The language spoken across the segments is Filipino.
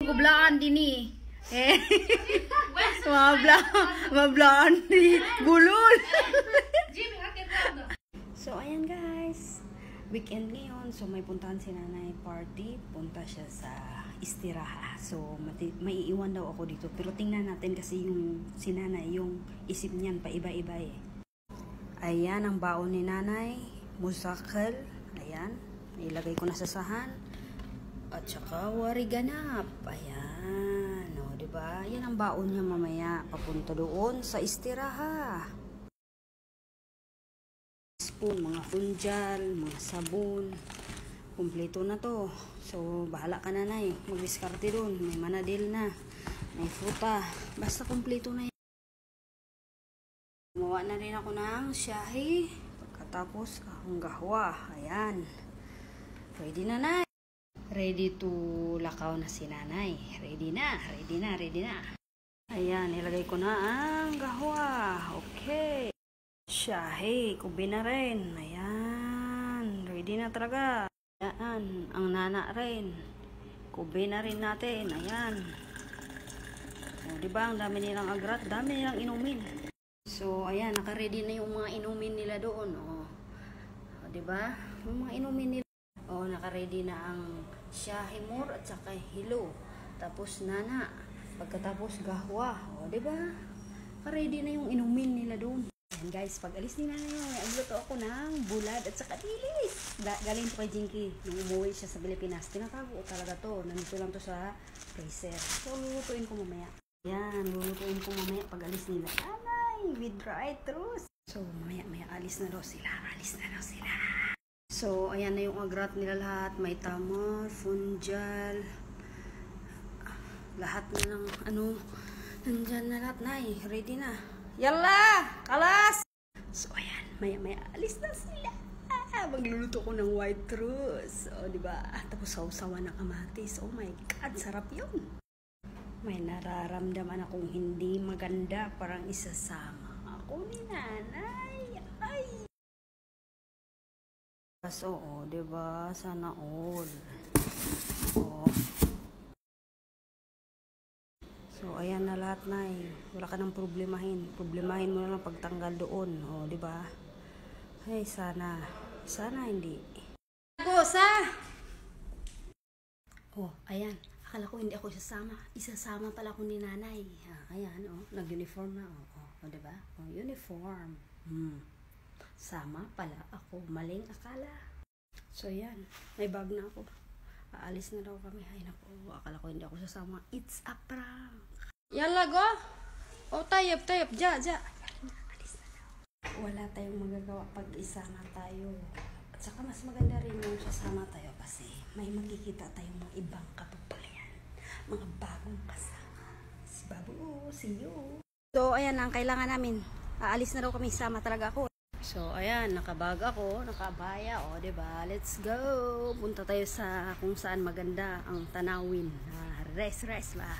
Gublaan din eh. Mablaan di gulol. So ayan guys, weekend ngayon. So may puntahan si nanay party. Punta siya sa istiraha. So may iiwan daw ako dito. Pero tingnan natin kasi yung si nanay, yung isip niyan pa iba-iba eh. Ayan ang baon ni nanay. Musakal. Ayan. Ilagay ko na sa sahan. At saka wariganap. Ayan. O, diba? Yan ang baon niya mamaya. Papunta doon sa istiraha. Spoon, mga funjal, mga sabon. Kumpleto na to. So, bahala ka na eh. Mag-diskarte doon. May manadil na. May fruta. Basta kumpleto na yan. Gumawa na rin ako ng shahi. Pagkatapos, kahong-gahwa. Ayan. Ready na na. Ready to lakaw na si nanay. Ready na. Ayan, ilagay ko na ang gahwa. Okay. Shahi, kubi na rin. Ayan, ready na talaga. Ayan, ang nana rin. Kubi na rin natin. Ayan. O, diba, ang dami nilang agrat, dami nilang inumin. So, ayan, naka-ready na yung mga inumin nila doon. O, diba? Yung mga inumin nila. O, naka-ready na ang shahimor at saka hilo. Tapos nana. Pagkatapos gahwa. O, diba? Naka-ready na yung inumin nila doon. Ayan guys, pag alis ni nanay, agluto ako ng bulad at saka dilis. Galing to kay Jinky. Nung umuwi siya sa Pilipinas. Tinatago talaga to. Nandito lang to sa freezer. So, lulutuin ko mamaya. Ayan, lulutuin ko mamaya pag alis nila. Nanay, with dry truth. So, mamaya alis na daw sila. So, ayan na yung agrat nila lahat. May tamar, funjal, lahat na ng nandyan na lahat na eh. Ready na. Yalla! Kalas! So, ayan. Maya alis na sila. Magluluto ko ng white truth. O, diba? Tapos sausawan ng kamatis. Oh my God, sarap yun. May nararamdaman akong hindi maganda. Parang isasama ako ni nanay. Ay! So, oh, diba? Sana all. Oh. So, ayan na lahat na eh. Wala ka nang problemahin. Problemahin mo na lang pagtanggal doon. Oh, diba? Ay, sana hindi. Gosa! Oh, ayan. Akala ko hindi ako isasama. Isasama pala ako ni nanay. Ayan, oh. Nag-uniform na. Oh, diba? Oh, uniform. Sama pala ako. Maling akala. So, yan. May bag na ako. Aalis na daw kami. Ay, naku. Akala ko hindi ako sasama. It's a prank. Yalla, go! O, tayop. Ja. Alis na daw. Wala tayong magagawa pag isama tayo. At saka mas maganda rin yung sasama tayo kasi may makikita tayong mga ibang kapagpalayan. Mga bagong kasama. Si Babu, see you. So, ayan ang kailangan namin. Aalis na daw kami. Sama talaga ako. So, ayan, nakabag ako, nakabaya, o, diba? Let's go! Punta tayo sa kung saan maganda ang tanawin. Rest ba?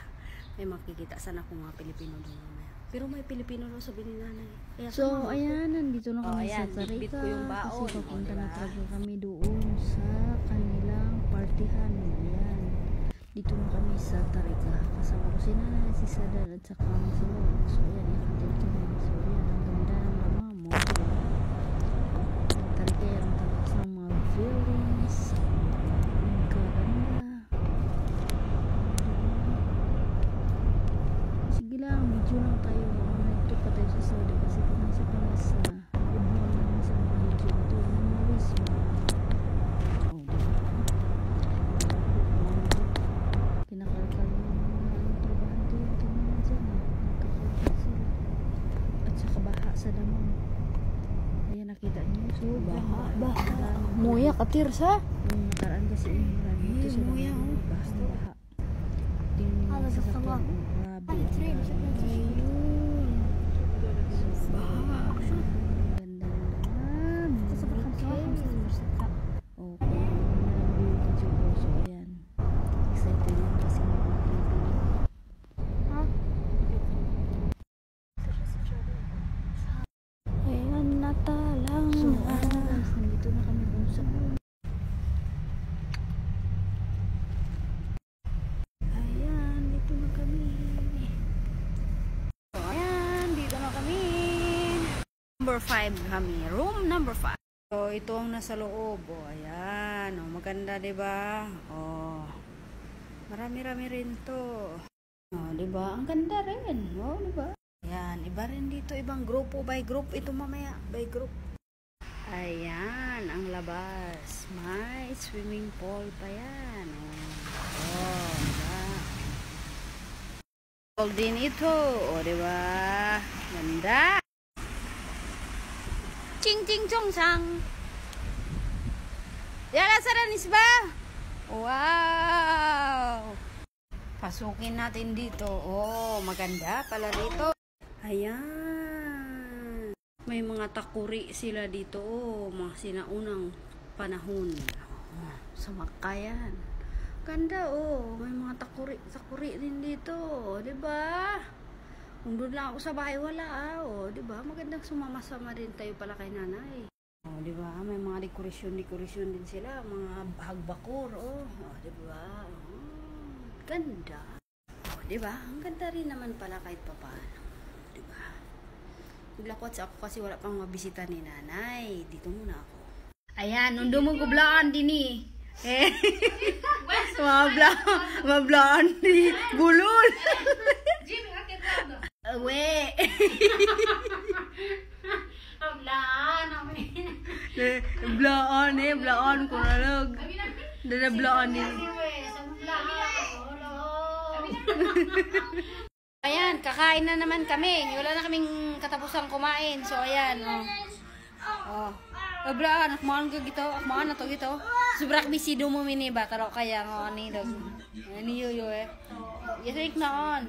May makikita sana kung mga Pilipino doon mamaya. Pero may Pilipino doon sabi ni nanay. So, ayan, nandito na kami sa Tarika. Kasi papunta na talaga kami doon sa kanilang partihan. Ayan. Dito na kami sa Tarika. Kasama ko si nanay, si Sadar, at saka ang sulong. So, ayan, ikatid kami. So, ayan, ang ganda ng mama mo. Kaya ang talas ng mga feelings. Ang kaganda. Sige lang, video lang tayo. Nagto pa tayo sa Saudi kasi pinasa sa good morning sa mga video ito. Memories mo. Kinakalkal mo ang trabahante. Ito naman dyan. Nagkakalkal sila. At saka baha sa damang. Ayan, nakita niyo. So, baha. Muya katir sa? Nakaraan kasi umulan. Ito sa muya. Basta baha. Tingnan sa sakyan. Grabe. Baha. Ganda naman. Okay. So, ayan. Excited yun kasi mga Pilipino. Ayan, natalang. So, nandito na kami dun sa ayan. number 5 kami. Room number 5. So, ito ang nasa loob. Oh, ayan. Oh, maganda, diba? Oh, marami-rami rin to. Oh, diba? Ang ganda rin. Oh, diba? Ayan. Iba rin dito. Ibang grupo. By group. Ito mamaya. By group. Ayan. Ang labas. May swimming pool pa yan. Oh, diba? Din ito. Oh, diba? Ganda. Ching ching chong sang. Yala saranis ba? Wow. Pasukin natin dito. Oh, maganda pala dito. Ayan. May mga takuri sila dito. Oh, mga sinaunang panahon. Oh, sa Makayan. Ganda oh. May mga takuri din dito. Di ba? Kung doon lang ako sa bahay, wala oh, 'di ba? Magandang sumama-sama din tayo pala kay nanay. Oh, 'di ba? May mga dekorasyon din sila, mga hagbakor oh, 'di ba? Oh, ganda. Oh, 'di ba? Ang ganda rin naman pala kahit papaano, 'di ba? Naglakwat ako kasi wala pang mabisita ni nanay. Dito muna ako. Ayan, nung dumugublaan din eh. Mablaan ni bulol. Uwe. Blaan ko na lang. Blaan din. Ayan, kakain na naman kami. Wala na kaming katapusang kumain. So ayan, oh. Blaan, kumain ka gito. Kumain na to gito. Subrak bisido mo miniba. Taro kaya nga ni dog. Ani yo eh. Yasik na on.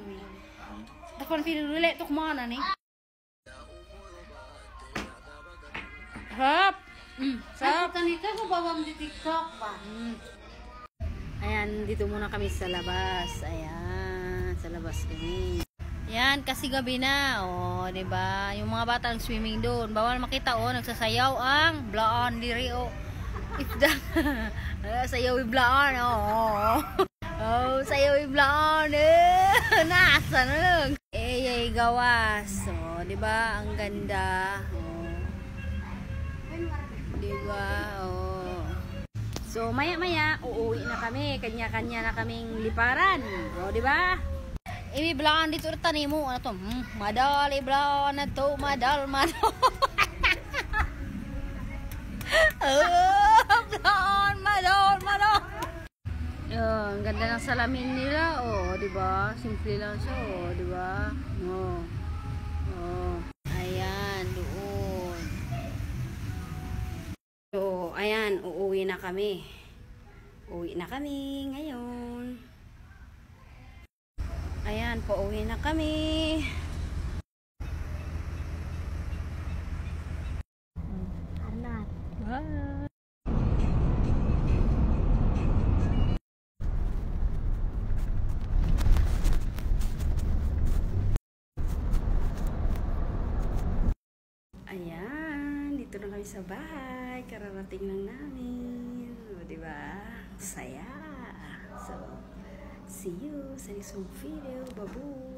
Takon pinulili ito kumana ni. Hap! Sap! Kanita ko bawang di TikTok ba? Ayan, dito muna kami sa labas. Ayan, sa labas kami. Ayan, kasi gabi na. O, diba? Yung mga batang swimming doon. Bawal makita, o. Nagsasayaw ang blaan diri, o. Sayaw yung blaan, o. Oh, sayaw yung blaan, nasa na lang. Ay, gawas. O, diba? Ang ganda. O. Diba? O. So, maya-maya, uuwi na kami. Kanya-kanya na kaming liparan. O, diba? Ibiblaan dito na tanim mo. Ano to? Madal, iblaan na to. Madal. Blaan, madal. Ang ganda ng salamin nila. Oh, diba? Simple lang siya. Oh, diba? Oh. Ayan, doon. So, ayan, uuwi na kami. Uwi na kami ngayon. Ayan, pauwi na kami. Alat. Bye. Ayan, dito na kami sa bahay. Kararating lang namin. O, diba? Saya. So, see you sa next video. Babu!